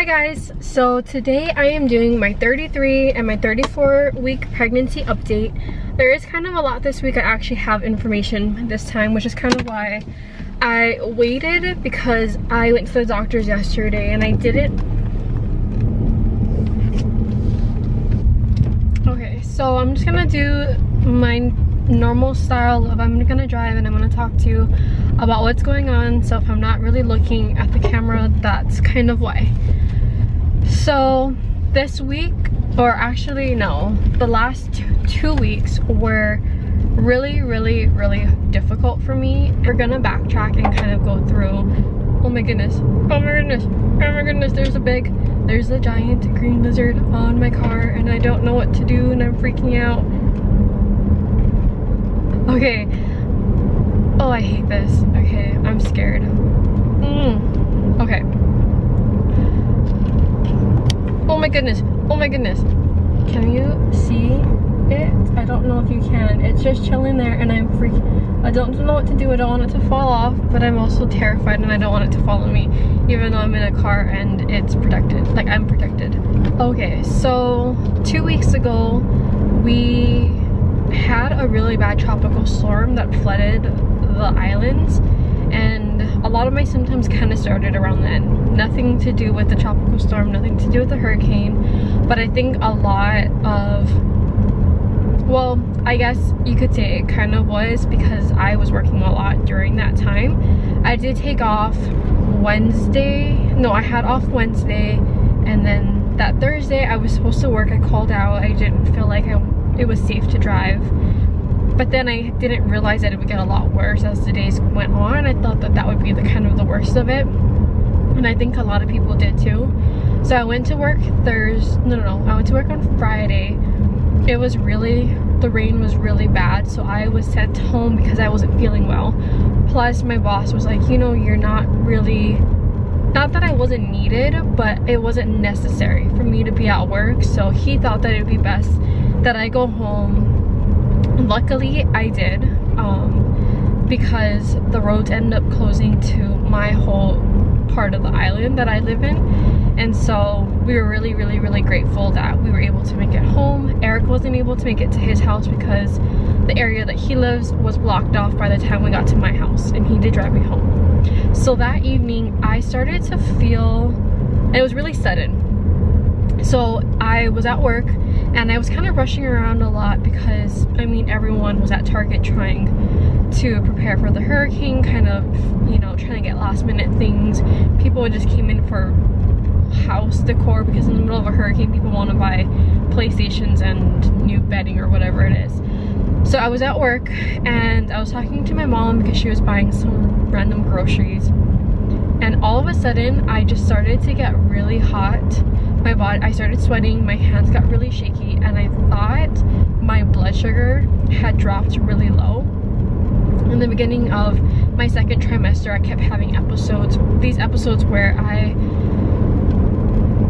guys, so today I am doing my 33 and my 34 week pregnancy update. There is kind of a lot this week. I actually have information this time, which is kind of why I waited, because I went to the doctor's yesterday and I didn't. Okay, so I'm just gonna do my normal style of I'm gonna drive and I'm gonna talk to you about what's going on. So if I'm not really looking at the camera, that's kind of why. So this week, or actually no, the last two weeks were really difficult for me. We're gonna backtrack and kind of go through. Oh my goodness, oh my goodness, oh my goodness, there's a giant green lizard on my car and I don't know what to do and I'm freaking out. Okay. Oh, I hate this. Okay, I'm scared. Okay. Oh my goodness. Oh my goodness. Can you see it? I don't know if you can. It's just chilling there and I'm freaking. I don't know what to do. I don't want it to fall off, but I'm also terrified and I don't want it to follow me, even though I'm in a car and it's protected. Like, I'm protected. Okay, so 2 weeks ago, we had a really bad tropical storm that flooded the islands, and a lot of my symptoms kind of started around then. Nothing to do with the tropical storm, nothing to do with the hurricane, but I think a lot of, well, I guess you could say it kind of was, because I was working a lot during that time. I did take off Wednesday, no, I had off Wednesday, and then that Thursday I was supposed to work. I called out. I didn't feel like it was safe to drive, but then I didn't realize that it would get a lot worse as the days went on. I thought that that would be the kind of the worst of it, and I think a lot of people did too. So I went to work I went to work on Friday. It was the rain was really bad, so I was sent home because I wasn't feeling well. Plus my boss was like, you know, you're not really, not that I wasn't needed, but it wasn't necessary for me to be at work, so he thought that it would be best that I go home. Luckily I did, because the roads ended up closing to my whole part of the island that I live in, and so we were really grateful that we were able to make it home. Eric wasn't able to make it to his house because the area that he lives was blocked off by the time we got to my house, and he did drive me home. So that evening I started to feel, it was really sudden. So I was at work and I was kind of rushing around a lot because, I mean, everyone was at Target trying to prepare for the hurricane, kind of, you know, trying to get last minute things. People just came in for house decor because in the middle of a hurricane people want to buy PlayStations and new bedding or whatever it is. So I was at work and I was talking to my mom because she was buying some random groceries, and all of a sudden I just started to get really hot. My body, I started sweating, my hands got really shaky, and I thought my blood sugar had dropped really low. In the beginning of my second trimester, I kept having these episodes where I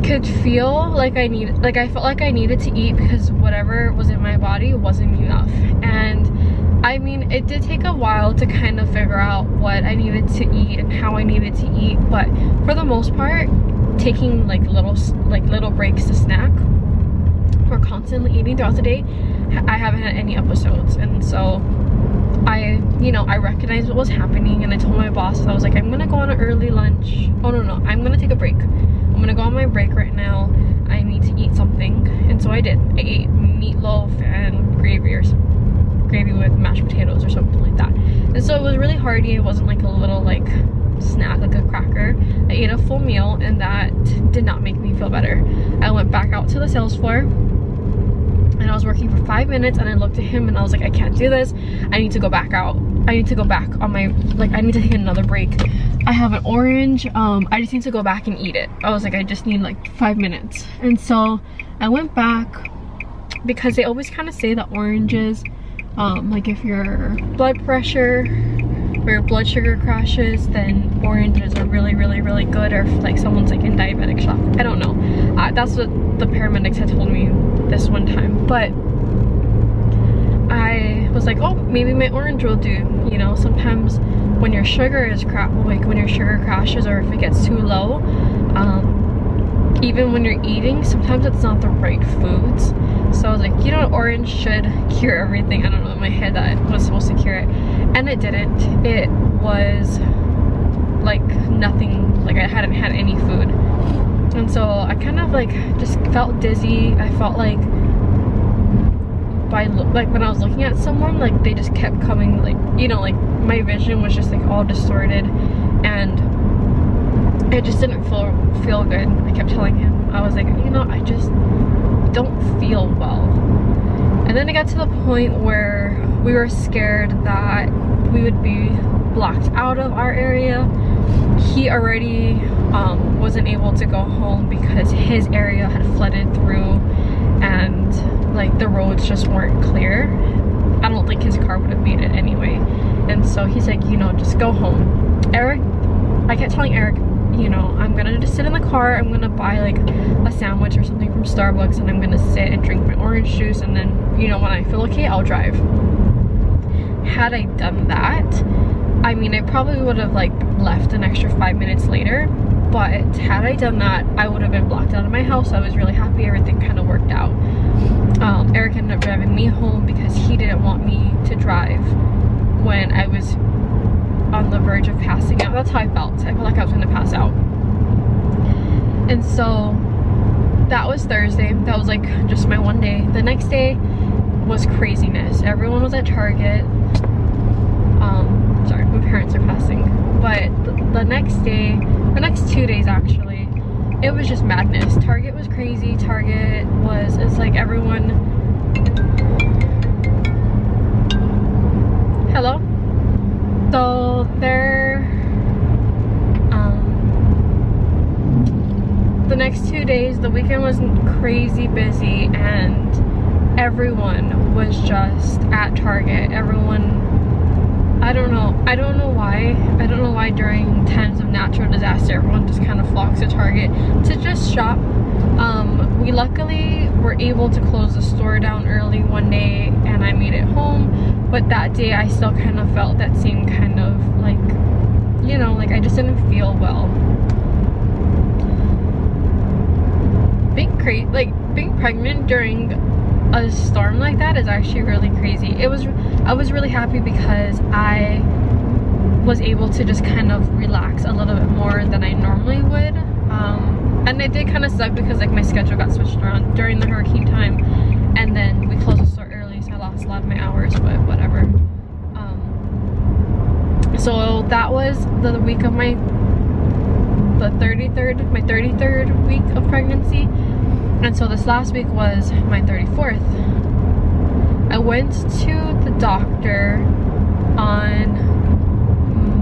could feel like I felt like I needed to eat because whatever was in my body wasn't enough. And I mean, it did take a while to kind of figure out what I needed to eat and how I needed to eat, but for the most part, taking like little breaks to snack or constantly eating throughout the day, I haven't had any episodes. And so I recognized what was happening, and I told my boss, I was like, I'm gonna go on an early lunch. Oh no, I'm gonna take a break. I'm gonna go on my break right now. I need to eat something. And so I did. I ate meatloaf and gravy with mashed potatoes or something like that. And so it was really hearty. It wasn't like a little like snack, like a cracker. I ate a full meal, and that did not make me feel better. I went back out to the sales floor and I was working for 5 minutes, and I looked at him and I was like, I can't do this. I need to go back out. I need to go back on my, like, I need to take another break. I have an orange. I just need to go back and eat it. I was like, I just need like 5 minutes. And so I went back because they always kind of say that oranges, like if your blood pressure or your blood sugar crashes, then oranges are really good, or if like someone's like in diabetic shock. I don't know. That's what the paramedics had told me this one time, but I was like, oh, maybe my orange will do. You know, sometimes when your sugar is crashes, or if it gets too low, even when you're eating, sometimes it's not the right foods. So I was like, you know, orange should cure everything. I don't know, in my head that it was supposed to cure it, and it didn't. It was like nothing, like I hadn't had any food. And so I kind of like just felt dizzy. I felt like when I was looking at someone, like they just kept coming, like, you know, like my vision was just like all distorted, and it just didn't feel good. I kept telling him, I was like, you know, I just don't feel well. And then it got to the point where we were scared that we would be blocked out of our area. He already wasn't able to go home because his area had flooded through, and like the roads just weren't clear. I don't think his car would have made it anyway. And so he's like, you know, just go home. Eric, I kept telling Eric, you know, I'm gonna just sit in the car, I'm gonna buy like a sandwich or something from Starbucks, and I'm gonna sit and drink my orange juice, and then, you know, when I feel okay, I'll drive. Had I done that, I mean, I probably would have like left an extra 5 minutes later, but had I done that, I would have been blocked out of my house. I was really happy, everything kind of worked out. Eric ended up driving me home because he didn't want me to drive when I was on the verge of passing out. That's how I felt. I felt like I was gonna pass out. And so that was Thursday. That was like just my one day. The next day was craziness. Everyone was at Target. Sorry, my parents are passing. But the next day, the next 2 days actually, it was just madness. Target was crazy. Target was, it's like everyone, hello? So the next 2 days, the weekend was crazy busy, and everyone was just at Target. Everyone, I don't know why during times of natural disaster everyone just kind of flocks to Target to just shop. We luckily were able to close the store down early one day, and I made it home, but that day I still kind of felt that same kind of like, you know, like I just didn't feel well. Being pregnant during a storm like that is actually really crazy. I was really happy because I was able to just kind of relax a little bit more than I normally would. And it did kind of suck because like my schedule got switched around during the hurricane time, and then we closed the store early, so I lost a lot of my hours, but whatever. So that was the week of my 33rd week of pregnancy. And so this last week was my 34th. I went to the doctor on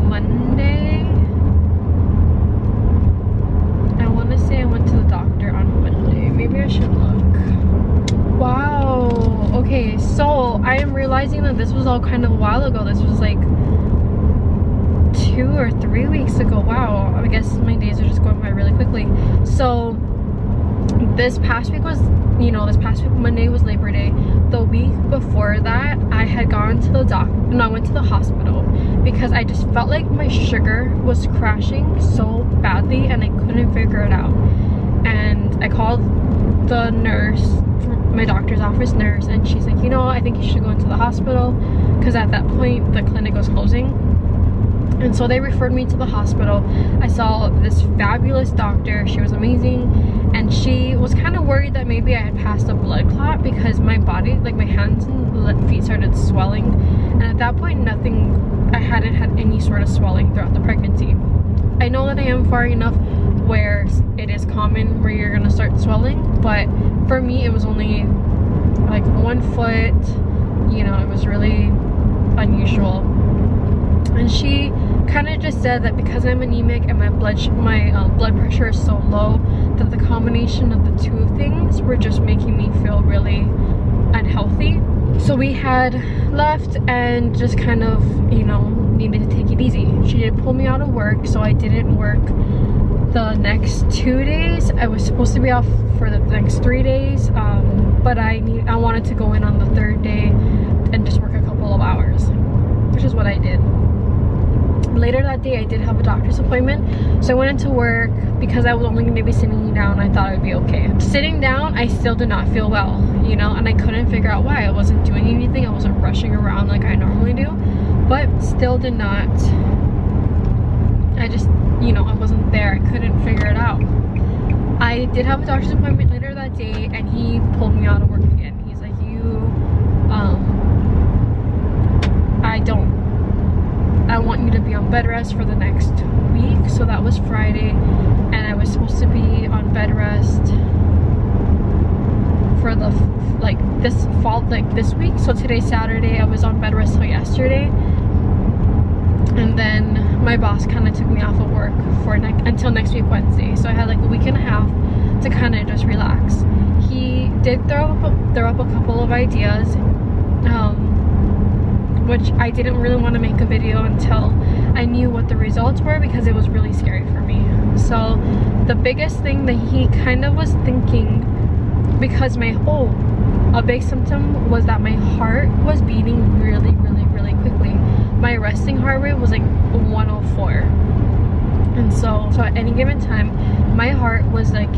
Monday. I want to say I went to the doctor on Monday. Maybe I should look. Wow. Okay, so I am realizing that this was all kind of a while ago. This was like 2 or 3 weeks ago. Wow. I guess my days are just going by really quickly. So this past week was, you know, this past week Monday was Labor Day. The week before that, I had gone to the I went to the hospital because I just felt like my sugar was crashing so badly and I couldn't figure it out. And I called the nurse, my doctor's office nurse, and she's like, you know, I think you should go into the hospital, because at that point the clinic was closing. And so they referred me to the hospital. I saw this fabulous doctor. She was amazing, and she was kind of worried that maybe I had passed a blood clot because my body, like my hands and feet, started swelling. And at that point, I hadn't had any sort of swelling throughout the pregnancy. I know that I am far enough where it is common where you're gonna start swelling, but for me it was only like 1 foot. You know, it was really unusual. And she kind of just said that because I'm anemic and my blood pressure is so low, that the combination of the two things were just making me feel really unhealthy. So we had left and just kind of, you know, needed to take it easy. She did pull me out of work, so I didn't work the next 2 days. I was supposed to be off for the next 3 days, but I wanted to go in on the 3rd day and just work a couple of hours, which is what I did. Later that day, I did have a doctor's appointment, so I went into work because I was only going to be sitting down. I thought sitting down, I still did not feel well, you know, and I couldn't figure out why. I wasn't doing anything. I wasn't rushing around like I normally do, but still did not. I just, you know, I wasn't there. I couldn't figure it out. I did have a doctor's appointment later that day, and he pulled me out of work again. He's like, I want you to be on bed rest for the next week. So that was Friday, and I was supposed to be on bed rest for the this week. So today's Saturday. I was on bed rest till yesterday, and then my boss kind of took me off of work for until next week Wednesday. So I had like a week and a half to kind of just relax. He did throw up a couple of ideas, which I didn't really want to make a video until I knew what the results were, because it was really scary for me. So the biggest thing that he kind of was thinking, because a big symptom was that my heart was beating really, really, really quickly. My resting heart rate was like 104, and so at any given time my heart was like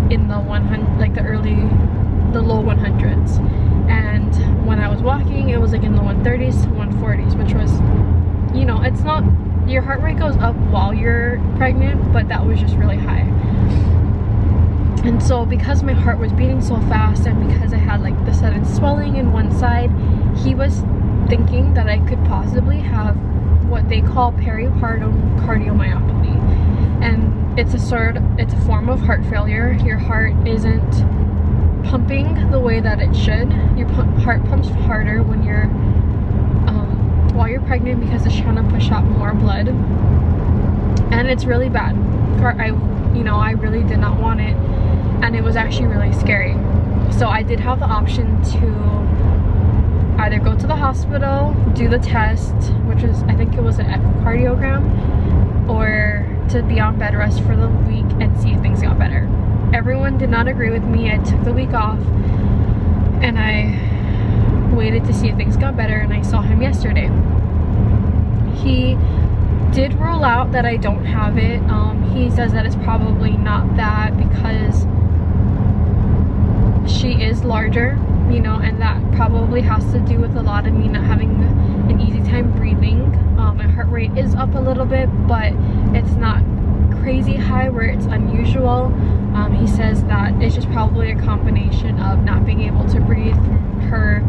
in the 100, like the low 100s, and when I was walking it was like in the 130s to 140s, which was, you know, it's not, your heart rate goes up while you're pregnant, but that was just really high. And so because my heart was beating so fast, and because I had like the sudden swelling in one side, he was thinking that I could possibly have what they call peripartum cardiomyopathy, and it's a form of heart failure. Your heart isn't pumping the way that it should. Your heart pumps harder when you're while you're pregnant, because it's trying to push out more blood, and it's really bad. I really did not want it, and it was actually really scary. So I did have the option to either go to the hospital, do the test, which was, I think it was an echocardiogram, or to be on bed rest for the week and see if things got better. Everyone did not agree with me. I took the week off, and I waited to see if things got better, and I saw him yesterday. He did rule out that I don't have it. He says that it's probably not that, because she is larger, you know, and that probably has to do with a lot of me not having an easy time breathing. My heart rate is up a little bit, but it's not crazy high where it's unusual. He says that it's just probably a combination of not being able to breathe, from her,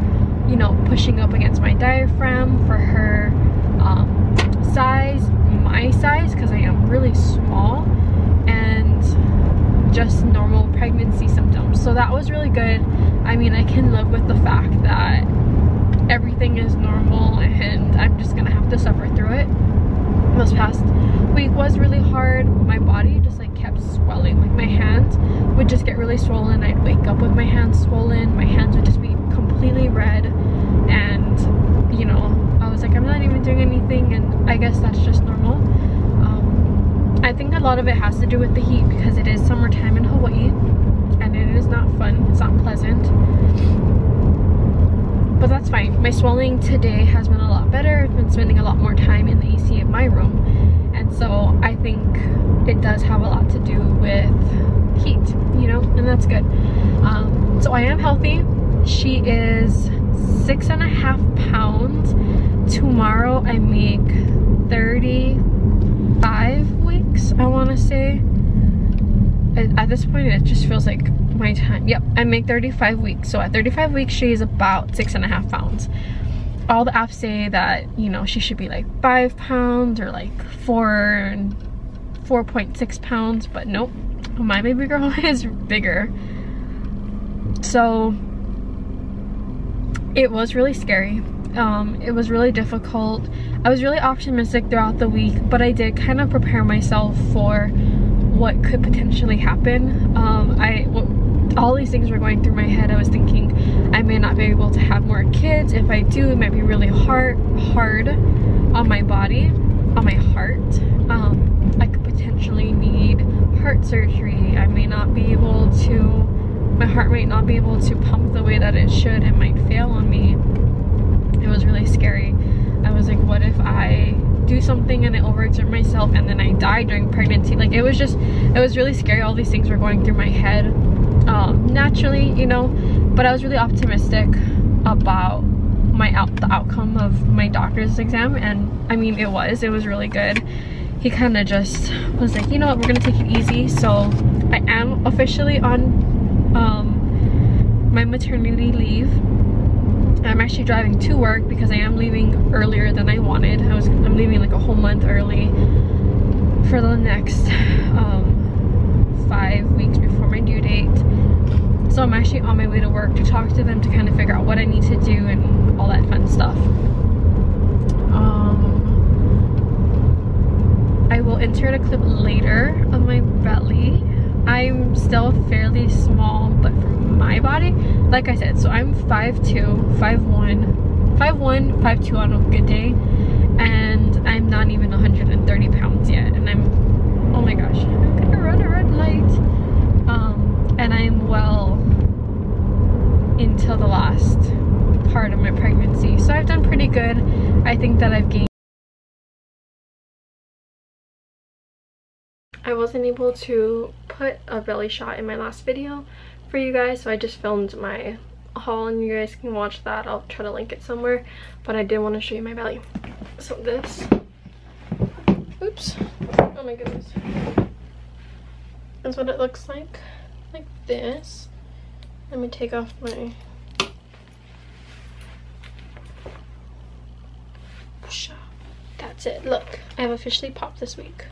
you know, pushing up against my diaphragm, for her size, my size, because I am really small, and just normal pregnancy symptoms. So that was really good. I mean, I can live with the fact that everything is normal, and I'm just gonna have to suffer through it. This past week was really hard. My body just like kept swelling. Like my hands would just get really swollen. I'd wake up with my hands swollen. My hands would just be completely red, and you know, I was like, I'm not even doing anything, and I guess that's just normal. I think a lot of it has to do with the heat, because it is summertime in Hawaii, and it is not fun. It's not pleasant, but that's fine. My swelling today has been a lot better. I've been spending a lot more time in the AC in my room, and so I think it does have a lot to do with heat, you know, and that's good. So I am healthy. She is 6.5 pounds. Tomorrow I make 35 weeks, I want to say. At this point it just feels like my time. Yep, I make 35 weeks. So at 35 weeks she is about 6.5 pounds. All the apps say that, you know, she should be like 5 pounds or like 4.6 pounds, but nope, my baby girl is bigger. So it was really scary. It was really difficult. I was really optimistic throughout the week, but I did kind of prepare myself for what could potentially happen. All these things were going through my head. I was thinking I may not be able to have more kids. If I do, it might be really hard on my body, on my heart. I could potentially need heart surgery. I may not be able to, my heart might not be able to pump the way that it should. It might fail on me. It was really scary. I was like, what if I do something and I overexert myself and then I die during pregnancy? Like, it was really scary. All these things were going through my head. naturally, you know, but I was really optimistic about the outcome of my doctor's exam, and I mean it was really good. He kind of just was like, you know what, we're gonna take it easy. So I am officially on my maternity leave. I'm actually driving to work because I am leaving earlier than I wanted. I'm leaving like a whole month early for the next 5 weeks before my due date. So I'm actually on my way to work to talk to them to kind of figure out what I need to do and all that fun stuff. I will insert a clip later of my belly. I'm still fairly small, but for my body, like I said, so I'm 5'2", 5'1", 5'2" on a good day, and I'm not even 130 pounds yet, and I'm, oh my gosh, I'm gonna run a red light. And I'm well into the last part of my pregnancy, so I've done pretty good. I think that I've gained. I wasn't able to put a belly shot in my last video for you guys, so I just filmed my haul and you guys can watch that. I'll try to link it somewhere, but I did want to show you my belly. So this, oops, oh my goodness, that's what it looks like this. Let me take off my, that's it. Look, I have officially popped this week.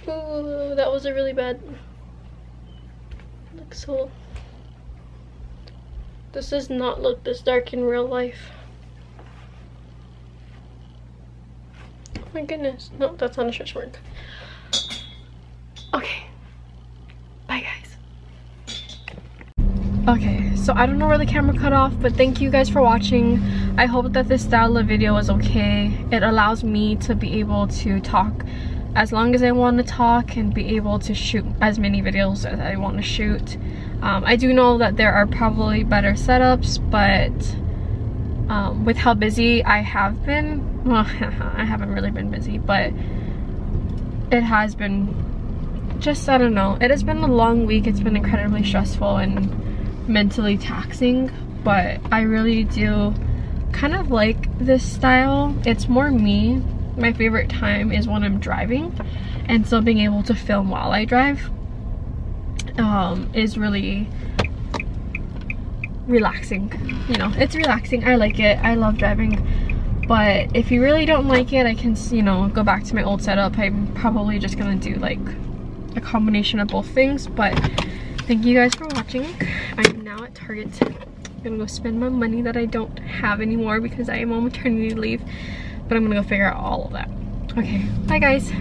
Ooh, that was a really bad, looks so, this does not look this dark in real life. Oh my goodness, no, that's not a stretch mark. Okay, bye guys. Okay, so I don't know where the camera cut off, but thank you guys for watching. I hope that this style of video is okay. It allows me to be able to talk as long as I want to talk and be able to shoot as many videos as I want to shoot. I do know that there are probably better setups, but with how busy I have been, well, I haven't really been busy, but it has been just, I don't know, it has been a long week. It's been incredibly stressful and mentally taxing, but I really do kind of like this style. It's more me. My favorite time is when I'm driving, and so being able to film while I drive is really relaxing. You know, it's relaxing. I like it. I love driving. But if you really don't like it, I can, you know, go back to my old setup. I'm probably just gonna do like a combination of both things. But thank you guys for watching. I'm now at Target. I'm gonna go spend my money that I don't have anymore because I am on maternity leave. But I'm gonna go figure out all of that. Okay, bye guys.